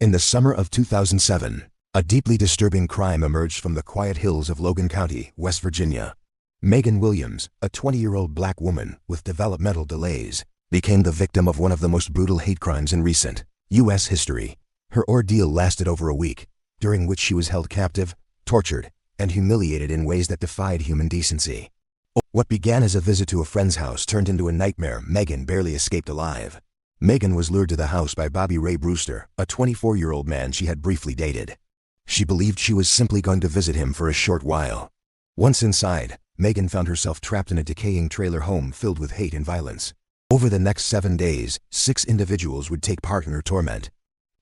In the summer of 2007, a deeply disturbing crime emerged from the quiet hills of Logan County, West Virginia. Megan Williams, a 20-year-old black woman with developmental delays, became the victim of one of the most brutal hate crimes in recent U.S. history. Her ordeal lasted over a week, during which she was held captive, tortured, and humiliated in ways that defied human decency. What began as a visit to a friend's house turned into a nightmare. Megan barely escaped alive. Megan was lured to the house by Bobby Ray Brewster, a 24-year-old man she had briefly dated. She believed she was simply going to visit him for a short while. Once inside, Megan found herself trapped in a decaying trailer home filled with hate and violence. Over the next 7 days, 6 individuals would take part in her torment.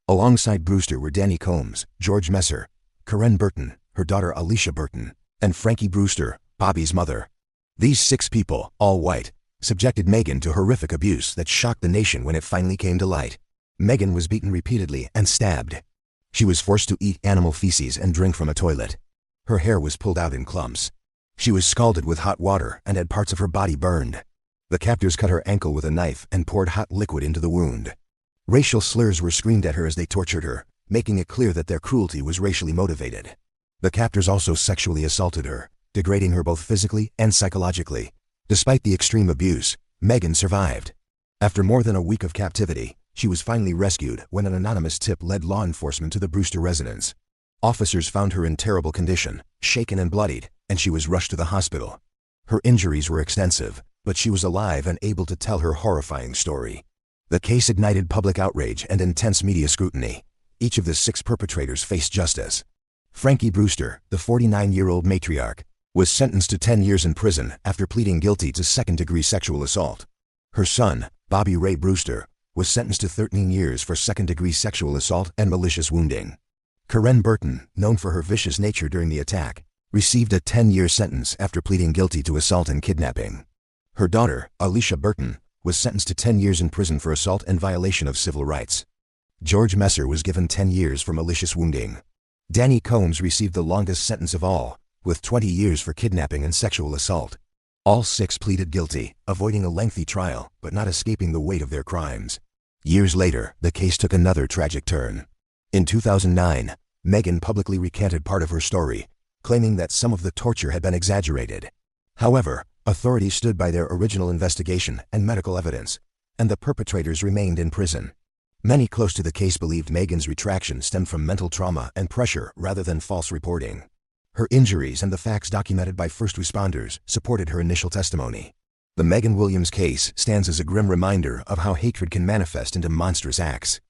Alongside Brewster were Danny Combs, George Messer, Karen Burton, her daughter Alicia Burton, and Frankie Brewster, Bobby's mother. These 6 people, all white, subjected Megan to horrific abuse that shocked the nation when it finally came to light. Megan was beaten repeatedly and stabbed. She was forced to eat animal feces and drink from a toilet. Her hair was pulled out in clumps. She was scalded with hot water and had parts of her body burned. The captors cut her ankle with a knife and poured hot liquid into the wound. Racial slurs were screamed at her as they tortured her, making it clear that their cruelty was racially motivated. The captors also sexually assaulted her, degrading her both physically and psychologically. Despite the extreme abuse, Megan survived. After more than a week of captivity, she was finally rescued when an anonymous tip led law enforcement to the Brewster residence. Officers found her in terrible condition, shaken and bloodied, and she was rushed to the hospital. Her injuries were extensive, but she was alive and able to tell her horrifying story. The case ignited public outrage and intense media scrutiny. Each of the 6 perpetrators faced justice. Frankie Brewster, the 49-year-old matriarch, was sentenced to 10 years in prison after pleading guilty to second-degree sexual assault. Her son, Bobby Ray Brewster, was sentenced to 13 years for second-degree sexual assault and malicious wounding. Karen Burton, known for her vicious nature during the attack, received a 10-year sentence after pleading guilty to assault and kidnapping. Her daughter, Alicia Burton, was sentenced to 10 years in prison for assault and violation of civil rights. George Messer was given 10 years for malicious wounding. Danny Combs received the longest sentence of all, with 20 years for kidnapping and sexual assault. All 6 pleaded guilty, avoiding a lengthy trial, but not escaping the weight of their crimes. Years later, the case took another tragic turn. In 2009, Megan publicly recanted part of her story, claiming that some of the torture had been exaggerated. However, authorities stood by their original investigation and medical evidence, and the perpetrators remained in prison. Many close to the case believed Megan's retraction stemmed from mental trauma and pressure rather than false reporting. Her injuries and the facts documented by first responders supported her initial testimony. The Megan Williams case stands as a grim reminder of how hatred can manifest into monstrous acts.